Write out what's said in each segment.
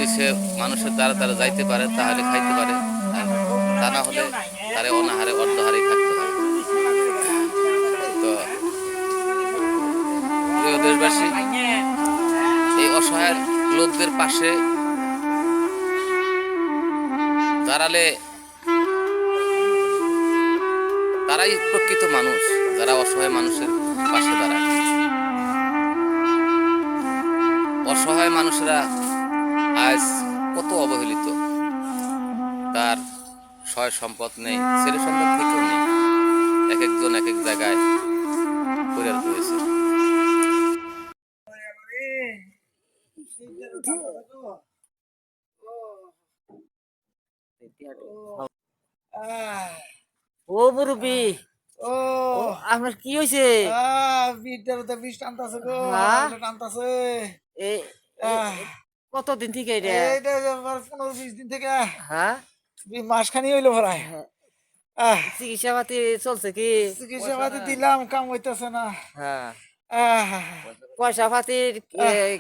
কইছে মানুষের দ্বারা তারা যাইতে পারে তাহলে খাইতে পারে, আর তা না হলে তারা অনাহারে অর্ধহারেই থাকতে হয়। তো প্রিয় দেশবাসী, এই অসহায় লোকদের পাশে দাঁড়ালে তারাই প্রকৃত মানুষ, যারা অসহায় মানুষের পাশে দাঁড়ায়। অসহায় মানুষরা আজ কত অবহেলিত, তার সয় সম্পদ নেই, ছেলে সন্তান থেকেও নেই, এক একজন এক এক জায়গায় পরিণত হয়েছে। ও মুরব্বি, ও ও আপনার কি হয়েছে? বিটার তো বিষ টানতাছে গো, হ্যাঁ? টানতাছে। এ- এ- কতদিন থেকে এটা? এইটা আমার 15-20 দিন থেকে হ্যাঁ, মাসখানি হইলো ভরায়। চিকিৎসা পাতি চলছে কি? চিকিৎসা পাতি দিলাম, কাম হইতেছে না। হ্যাঁ, আহ, পয়সা পাতির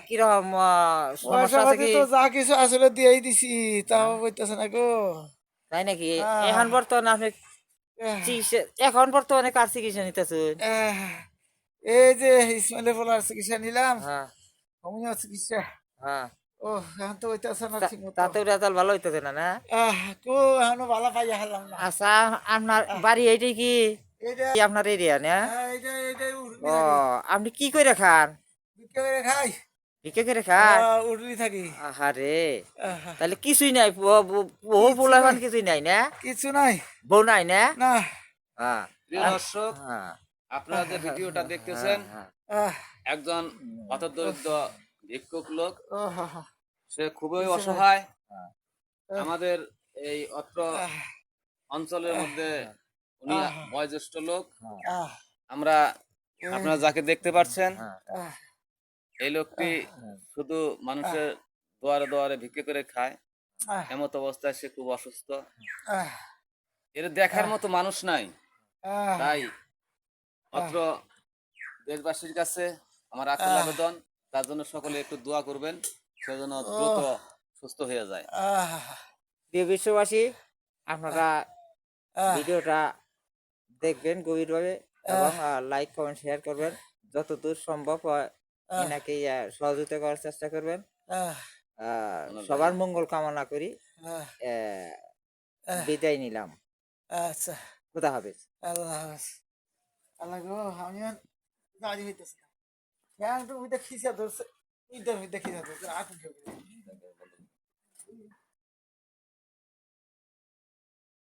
কিরকম পয়সা সমস্যা আছে পাতি কি? তো যা কিছু আসলে দিয়েই দিছি, তাও হইতেছে না গো। তাই নাকি? আহ, এখন বর্তমানে আপনি আহ, চিকিৎসা, এখন বর্তমানে কার চিকিৎসা নিতেছেন? আহ, এই যে ইসমাইলের বলার চিকিৎসা নিলাম, হ্যাঁ, হোমিও চিকিৎসা। হ্যাঁ, ও এখন তো হইতেছে না ঠিক মতো। তাতে রেজাল্ট ভালো হইতেছে না, না? কো এখনো ভালো পাইয়া হারলাম না। আচ্ছা, আপনার বাড়ি এইটাই কি? এইটা কি আপনার এরিয়া না? এইটাই উঠবি ও, থাকি, আপনি কি করে খান? ভিক্ষা করে খাই। ভিক্ষা করে খান? উঠবি থাকি। আহারে, আহ, তাহলে কিছুই নাই, বউ কিছু পোলাপান নাই। কিছুই নাই না? কিছু নাই বউ নাই না? না। হ্যাঁ, প্রিয় দর্শক, হ্যাঁ, আপনারা যে ভিডিওটা দেখতেছেন, হ্যাঁ, আহ, একজন হতদরিদ্র ভিক্ষুক লোক, ও হা হা, সে খুবই কিছু নাই। অসহায়। হ্যাঁ, আমাদের এই অত্র আহ, অঞ্চলের মধ্যে উনি আহ, বয়োজ্যেষ্ঠ লোক। হ্যাঁ, আহ, আমরা, আপনারা যাকে দেখতে পাচ্ছেন, হ্যাঁ, আহ, এই লোকটি হ্যাঁ, শুধু মানুষের দুয়ারে দুয়ারে ভিক্ষে করে খায়। আহ, এমত অবস্থায় সে খুব অসুস্থ, আহ, এর দেখার মতো মানুষ নাই। আহ, তাই অত্র দেশবাসীর কাছে আমার আকুল আহ, আবেদন, তার জন্য সকলে একটু দোয়া করবেন, সেজন্য ও, দ্রুত সুস্থ হয়ে যায়। আহ, প্রিয় বিশ্ববাসী, আপনারা আহ, ভিডিওটা দেখবেন গভীরভাবে এবং লাইক কমেন্ট শেয়ার করবেন, যতদূর সম্ভব হয় এনাকে সহযোগিতা করার চেষ্টা করবেন। আহ, সবার মঙ্গল কামনা করি। আহ, আহ, আহ, বিদায় নিলাম। আচ্ছা, খুদা হাফেজ। আল্লাহ হাফেজ। আল্লাহ গো, আমি আর গাড়ি হইতেছে না। ফ্যান তো ওইটা খিচা ধরছে, ওইটার মধ্যে খিচা ধরছে, আগুন জ্বলছে।